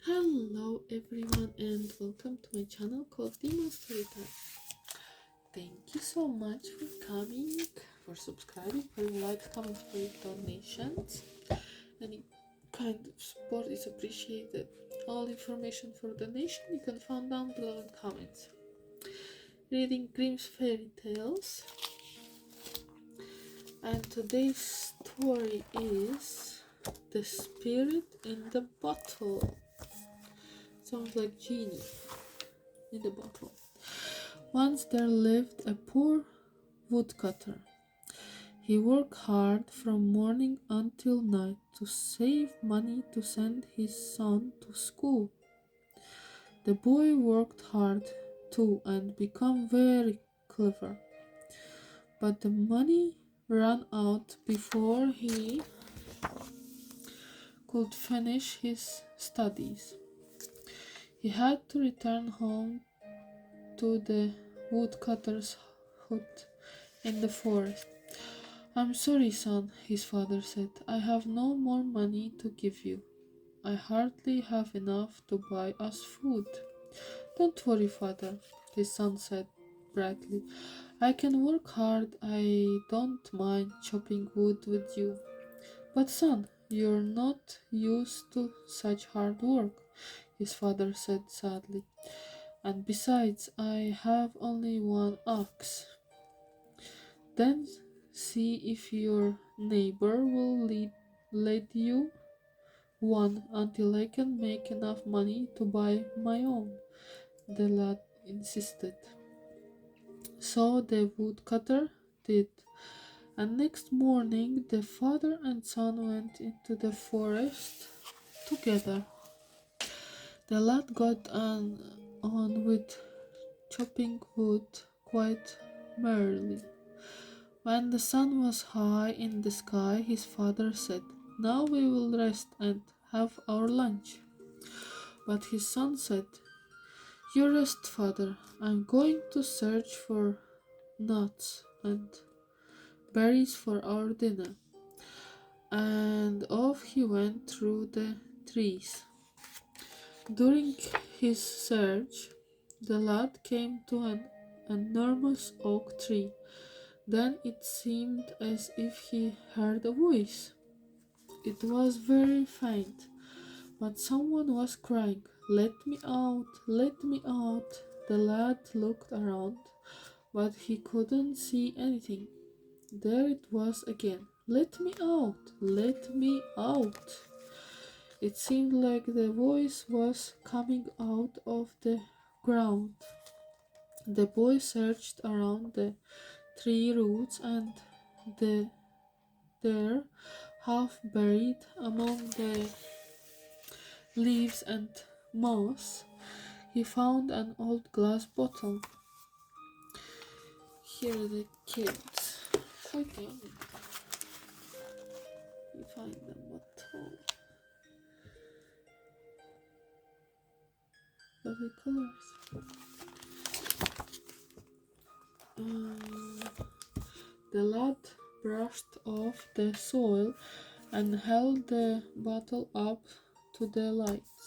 Hello everyone and welcome to my channel called Demon Storytime. Thank you so much for coming, for subscribing, for your likes, comments, for your donations. Any kind of support is appreciated. All information for donation you can find down below in comments. Reading Grimm's fairy tales. And today's story is The Spirit in the Bottle. Sounds like genie in the bottle. Once there lived a poor woodcutter. He worked hard from morning until night to save money to send his son to school. The boy worked hard too and became very clever. But the money ran out before he could finish his studies. He had to return home to the woodcutter's hut in the forest. "I'm sorry, son," his father said. "I have no more money to give you. I hardly have enough to buy us food." "Don't worry, father," his son said brightly. "I can work hard. I don't mind chopping wood with you." "But, son, you're not used to such hard work," his father said sadly. "And besides, I have only one ox." "Then see if your neighbor will lend you one until I can make enough money to buy my own," the lad insisted. So the woodcutter did, and next morning the father and son went into the forest together. The lad got on with chopping wood quite merrily. When the sun was high in the sky, his father said, "Now we will rest and have our lunch." But his son said, "You rest, father. I'm going to search for nuts and berries for our dinner." And off he went through the trees. During his search, the lad came to an enormous oak tree. Then it seemed as if he heard a voice. It was very faint, but someone was crying, "Let me out, let me out." The lad looked around, but he couldn't see anything. There it was again. "Let me out, let me out." It seemed like the voice was coming out of the ground. The boy searched around the tree roots and there, half buried among the leaves and moss, he found an old glass bottle. Here are the kids. Okay. You find the bottle. Lovely colors. The lad brushed off the soil and held the bottle up to the light.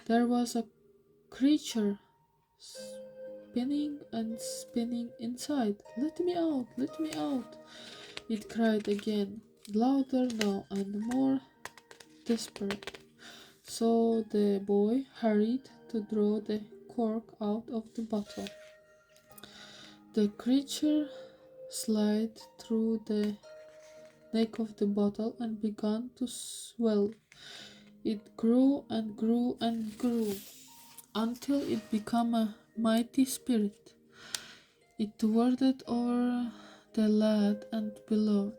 There was a creature spinning and spinning inside. "Let me out, let me out," it cried again, louder now and more desperate. So the boy hurried to draw the cork out of the bottle. The creature slid through the neck of the bottle and began to swell. It grew and grew and grew until it became a mighty spirit. It towered over the lad and bellowed,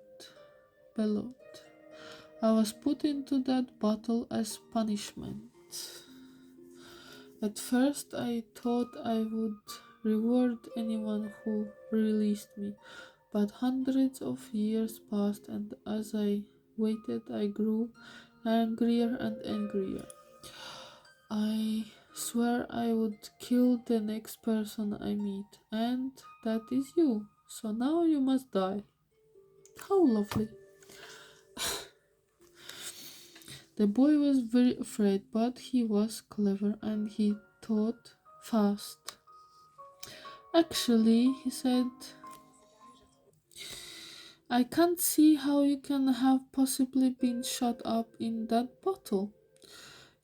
"I was put into that bottle as punishment. At first I thought I would reward anyone who released me, but hundreds of years passed, and as I waited I grew angrier and angrier. I swear I would kill the next person I meet, and that is you. So now you must die." How lovely. The boy was very afraid, but he was clever and he thought fast. Actually, he said, I can't see how you can have possibly been shut up in that bottle.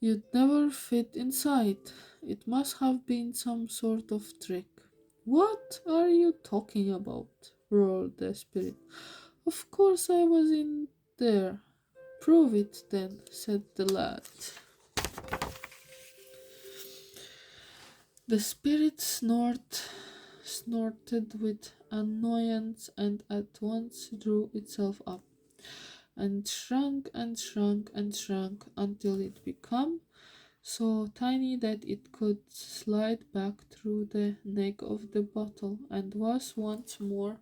You'd never fit inside. It must have been some sort of trick. What are you talking about? Roared the spirit. Of course I was in there. Prove it then, said the lad. The spirit snorted with annoyance and at once drew itself up, and shrunk and shrunk and shrunk until it became so tiny that it could slide back through the neck of the bottle and was once more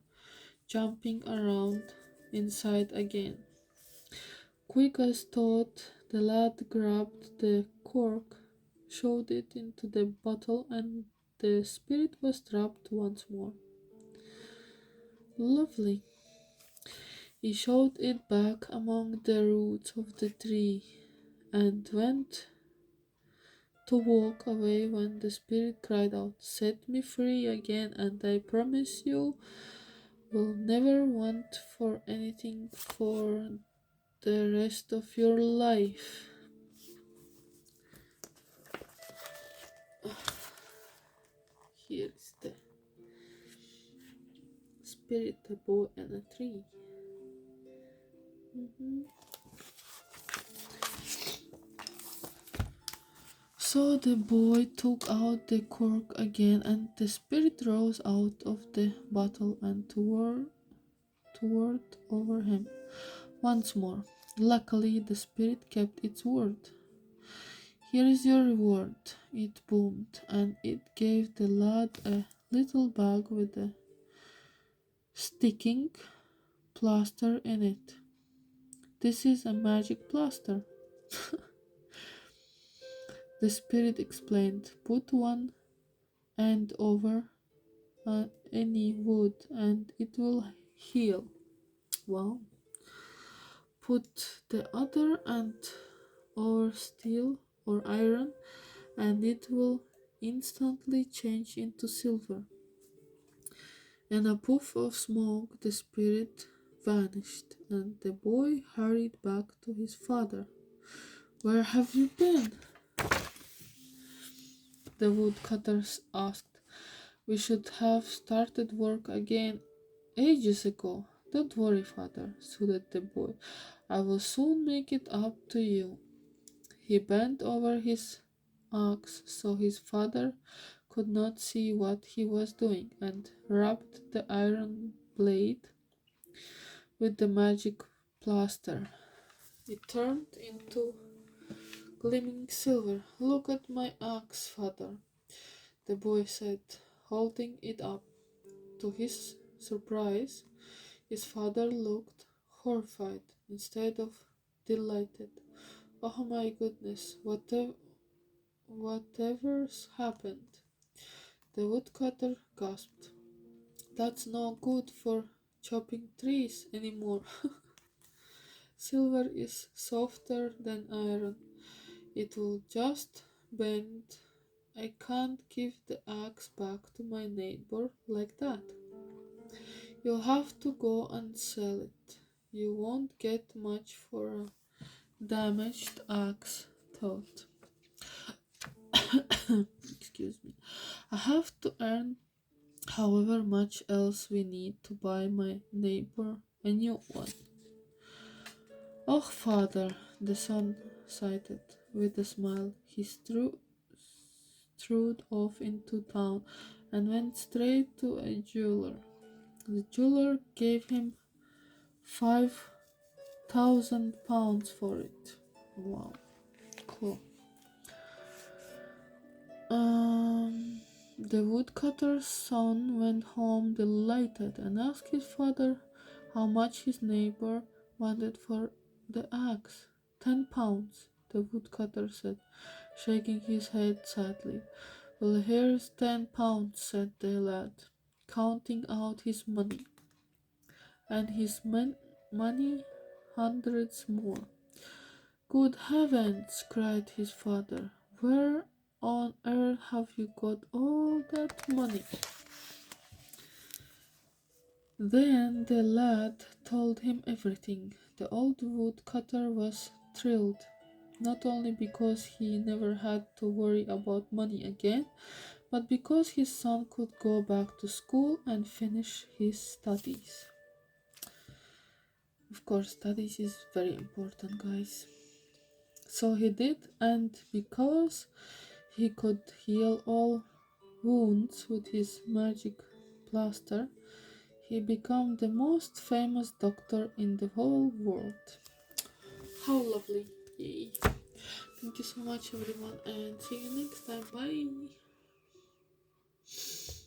jumping around inside again. Quick as thought, the lad grabbed the cork, shoved it into the bottle, and the spirit was trapped once more. Lovely. He shoved it back among the roots of the tree and went to walk away when the spirit cried out, Set me free again, and I promise you will never want for anything for the rest of your life. Here is the spirit, a boy, and a tree. Mhm. So the boy took out the cork again, and the spirit rose out of the bottle and toward over him once more. Luckily, the spirit kept its word. Here is your reward, it boomed, and it gave the lad a little bag with a sticking plaster in it. This is a magic plaster, the spirit explained. Put one end over any wood and it will heal. Wow. Put the other end over steel or iron and it will instantly change into silver. In a puff of smoke, the spirit vanished, and the boy hurried back to his father. Where have you been? The woodcutters asked. We should have started work again ages ago. Don't worry, father, soothed the boy. I will soon make it up to you. He bent over his axe so his father could not see what he was doing and rubbed the iron blade with the magic plaster. It turned into gleaming silver. Look at my axe, father, the boy said, holding it up. To his surprise, his father looked horrified instead of delighted. Oh my goodness, whatever's happened? The woodcutter gasped. That's no good for chopping trees anymore. Silver is softer than iron. It will just bend. I can't give the axe back to my neighbor like that. You'll have to go and sell it. You won't get much for a damaged axe, thought. Excuse me. I have to earn however much else we need to buy my neighbor a new one. Oh, father, the son sighed with a smile. He strode off into town and went straight to a jeweler. The jeweler gave him £5,000 for it. Wow, cool. The woodcutter's son went home delighted and asked his father how much his neighbor wanted for the axe. £10, the woodcutter said, shaking his head sadly. Well, here's £10, said the lad, counting out his money, and his money hundreds more. Good heavens, cried his father. Where on earth have you got all that money? Then the lad told him everything. The old woodcutter was thrilled, not only because he never had to worry about money again, but because his son could go back to school and finish his studies. Of course, studies is very important, guys. So he did, and because he could heal all wounds with his magic plaster, he became the most famous doctor in the whole world. How lovely! Yay! Thank you so much, everyone, and see you next time. Bye!